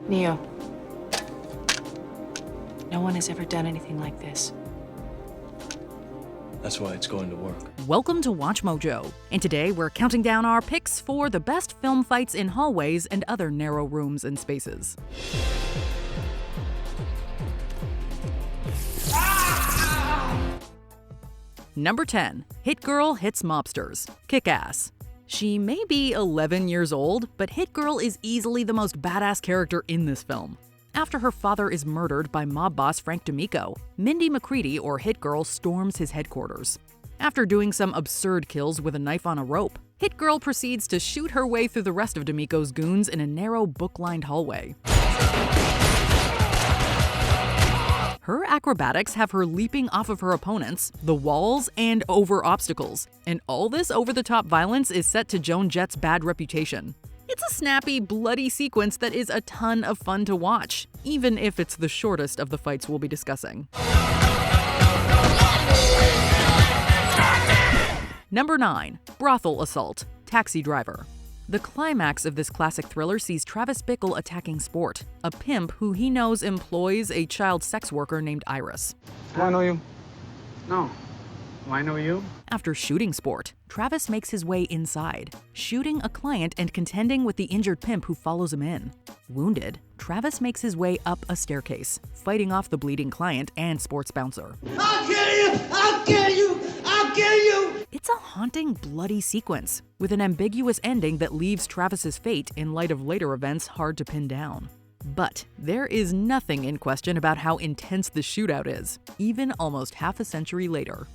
Neo, no one has ever done anything like this. That's why it's going to work. Welcome to Watch Mojo, and today we're counting down our picks for the best film fights in hallways and other narrow rooms and spaces. Number 10. Hit Girl Hits Mobsters. Kick-Ass. She may be 11 years old, but Hit Girl is easily the most badass character in this film. After her father is murdered by mob boss Frank D'Amico, Mindy McCready, or Hit Girl, storms his headquarters. After doing some absurd kills with a knife on a rope, Hit Girl proceeds to shoot her way through the rest of D'Amico's goons in a narrow, book-lined hallway. Her acrobatics have her leaping off of her opponents, the walls, and over obstacles. And all this over-the-top violence is set to Joan Jett's bad reputation. It's a snappy, bloody sequence that is a ton of fun to watch, even if it's the shortest of the fights we'll be discussing. Number 9. Brothel Assault. Taxi Driver. The climax of this classic thriller sees Travis Bickle attacking Sport, a pimp who he knows employs a child sex worker named Iris. Do I know you? No. Do I know you? After shooting Sport, Travis makes his way inside, shooting a client and contending with the injured pimp who follows him in. Wounded, Travis makes his way up a staircase, fighting off the bleeding client and Sport's bouncer. I'll kill you! I'll kill you! I'll kill you! It's a haunting, bloody sequence, with an ambiguous ending that leaves Travis's fate in light of later events hard to pin down. But there is nothing in question about how intense the shootout is, even almost half a century later.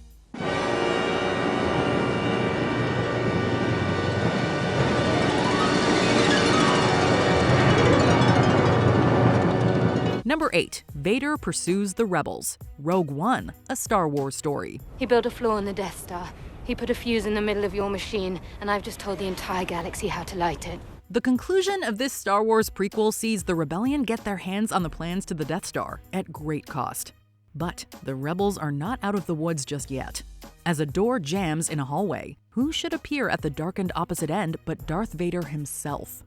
Number 8. Vader Pursues the Rebels. Rogue One, a Star Wars story. He built a flaw in the Death Star. He put a fuse in the middle of your machine, and I've just told the entire galaxy how to light it. The conclusion of this Star Wars prequel sees the rebellion get their hands on the plans to the Death Star, at great cost. But the rebels are not out of the woods just yet. As a door jams in a hallway, who should appear at the darkened opposite end but Darth Vader himself?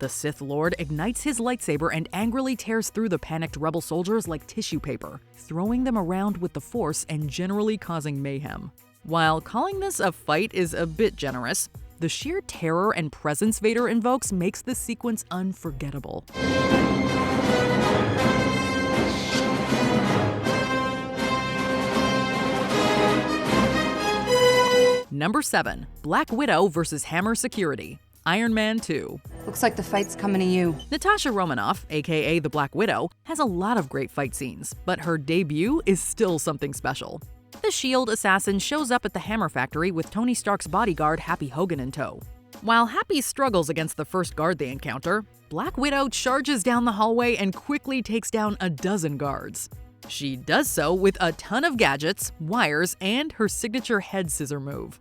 The Sith Lord ignites his lightsaber and angrily tears through the panicked rebel soldiers like tissue paper, throwing them around with the Force and generally causing mayhem. While calling this a fight is a bit generous, the sheer terror and presence Vader invokes makes this sequence unforgettable. Number 7. Black Widow vs. Hammer Security. Iron Man 2. Looks like the fight's coming to you. Natasha Romanoff, aka the Black Widow, has a lot of great fight scenes, but her debut is still something special. The S.H.I.E.L.D. assassin shows up at the Hammer factory with Tony Stark's bodyguard Happy Hogan in tow. While Happy struggles against the first guard they encounter, Black Widow charges down the hallway and quickly takes down a dozen guards. She does so with a ton of gadgets, wires, and her signature head scissor move.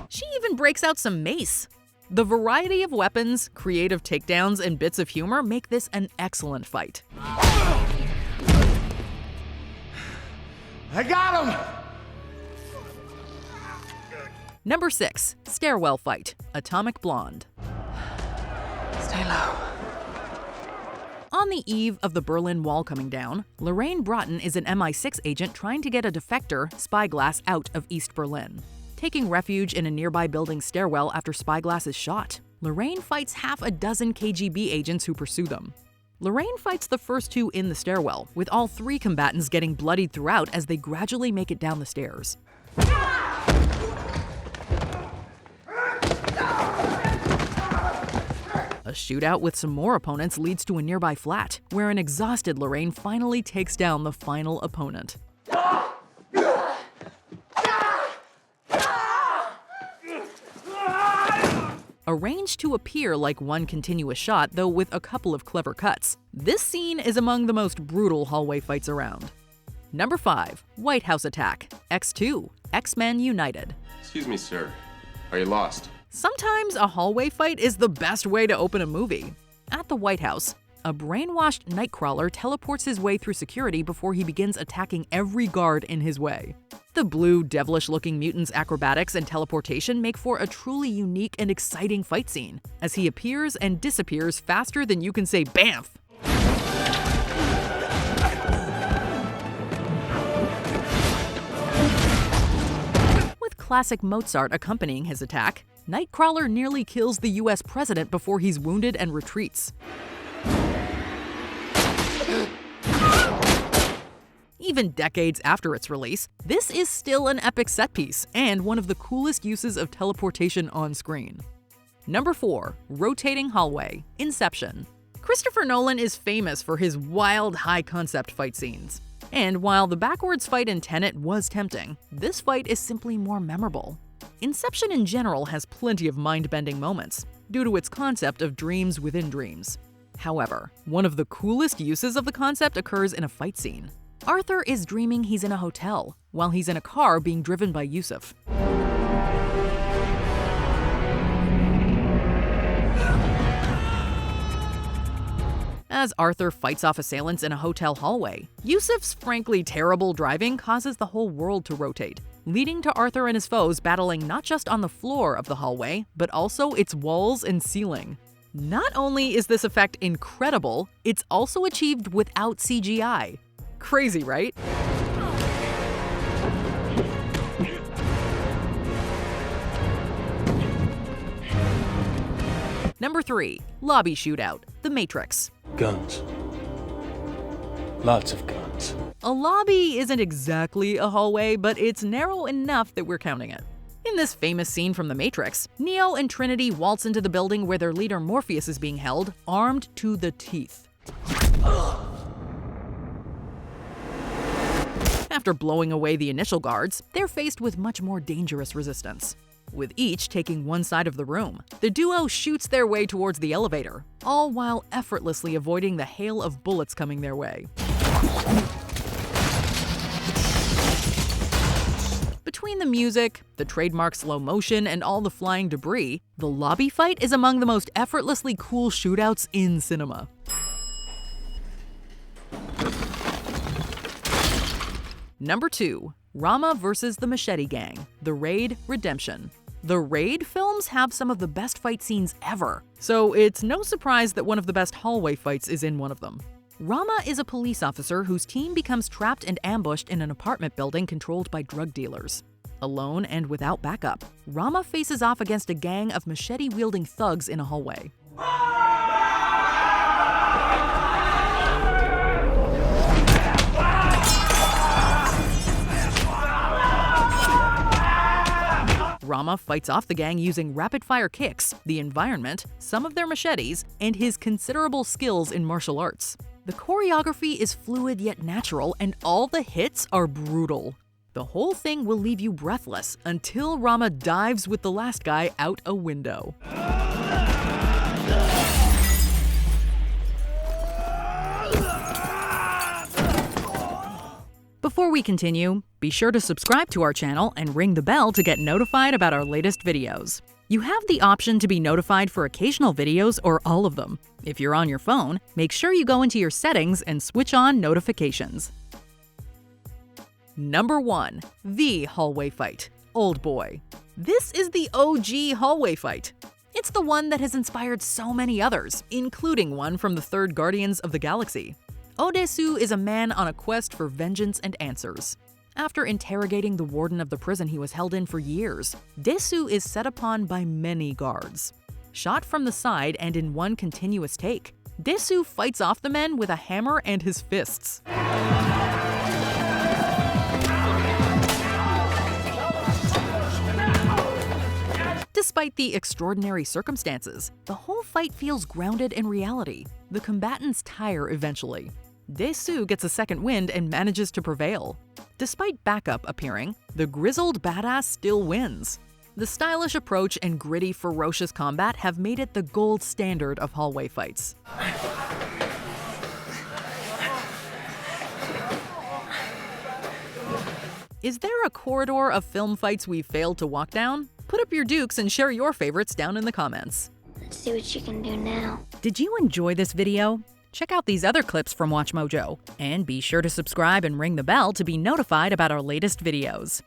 She even breaks out some mace. The variety of weapons, creative takedowns, and bits of humor make this an excellent fight. I got him! Number 6. Stairwell Fight. Atomic Blonde. Stay low. On the eve of the Berlin Wall coming down, Lorraine Broughton is an MI6 agent trying to get a defector, Spyglass, out of East Berlin. Taking refuge in a nearby building's stairwell after Spyglass is shot, Lorraine fights half a dozen KGB agents who pursue them. Lorraine fights the first two in the stairwell, with all three combatants getting bloodied throughout as they gradually make it down the stairs. A shootout with some more opponents leads to a nearby flat, where an exhausted Lorraine finally takes down the final opponent. Arranged to appear like one continuous shot, though with a couple of clever cuts, this scene is among the most brutal hallway fights around. Number 5. White House Attack. X2. X-Men United. Excuse me, sir. Are you lost? Sometimes a hallway fight is the best way to open a movie. At the White House, a brainwashed nightcrawler teleports his way through security before he begins attacking every guard in his way. The blue, devilish-looking mutant's acrobatics and teleportation make for a truly unique and exciting fight scene, as he appears and disappears faster than you can say BAMF! With classic Mozart accompanying his attack, Nightcrawler nearly kills the US president before he's wounded and retreats. Even decades after its release, this is still an epic set piece and one of the coolest uses of teleportation on screen. Number 4. Rotating Hallway, Inception. Christopher Nolan is famous for his wild, high-concept fight scenes. And while the backwards fight in Tenet was tempting, this fight is simply more memorable. Inception in general has plenty of mind-bending moments, due to its concept of dreams within dreams. However, one of the coolest uses of the concept occurs in a fight scene. Arthur is dreaming he's in a hotel, while he's in a car being driven by Yusuf. As Arthur fights off assailants in a hotel hallway, Yusuf's frankly terrible driving causes the whole world to rotate, leading to Arthur and his foes battling not just on the floor of the hallway, but also its walls and ceiling. Not only is this effect incredible, it's also achieved without CGI. Crazy, right? Number 3. Lobby Shootout, The Matrix. Guns. Lots of guns. A lobby isn't exactly a hallway, but it's narrow enough that we're counting it. In this famous scene from The Matrix, Neo and Trinity waltz into the building where their leader Morpheus is being held, armed to the teeth. After blowing away the initial guards, they're faced with much more dangerous resistance. With each taking one side of the room, the duo shoots their way towards the elevator, all while effortlessly avoiding the hail of bullets coming their way. Between the music, the trademark slow motion, and all the flying debris, the lobby fight is among the most effortlessly cool shootouts in cinema. Number 2. Rama vs. the Machete Gang, The Raid Redemption. The Raid films have some of the best fight scenes ever, so it's no surprise that one of the best hallway fights is in one of them. Rama is a police officer whose team becomes trapped and ambushed in an apartment building controlled by drug dealers. Alone and without backup, Rama faces off against a gang of machete-wielding thugs in a hallway. Rama fights off the gang using rapid-fire kicks, the environment, some of their machetes, and his considerable skills in martial arts. The choreography is fluid yet natural, and all the hits are brutal. The whole thing will leave you breathless until Rama dives with the last guy out a window. Before we continue, be sure to subscribe to our channel and ring the bell to get notified about our latest videos. You have the option to be notified for occasional videos or all of them. If you're on your phone, make sure you go into your settings and switch on notifications. Number 1. The Hallway Fight, Old Boy. This is the OG hallway fight. It's the one that has inspired so many others, including one from the third Guardians of the Galaxy. Odesu is a man on a quest for vengeance and answers. After interrogating the warden of the prison he was held in for years, Desu is set upon by many guards. Shot from the side and in one continuous take, Desu fights off the men with a hammer and his fists. Despite the extraordinary circumstances, the whole fight feels grounded in reality. The combatants tire eventually. Desu gets a second wind and manages to prevail. Despite backup appearing, the grizzled badass still wins. The stylish approach and gritty, ferocious combat have made it the gold standard of hallway fights. Is there a corridor of film fights we've failed to walk down? Put up your dukes and share your favorites down in the comments. Let's see what you can do now. Did you enjoy this video? Check out these other clips from WatchMojo, and be sure to subscribe and ring the bell to be notified about our latest videos.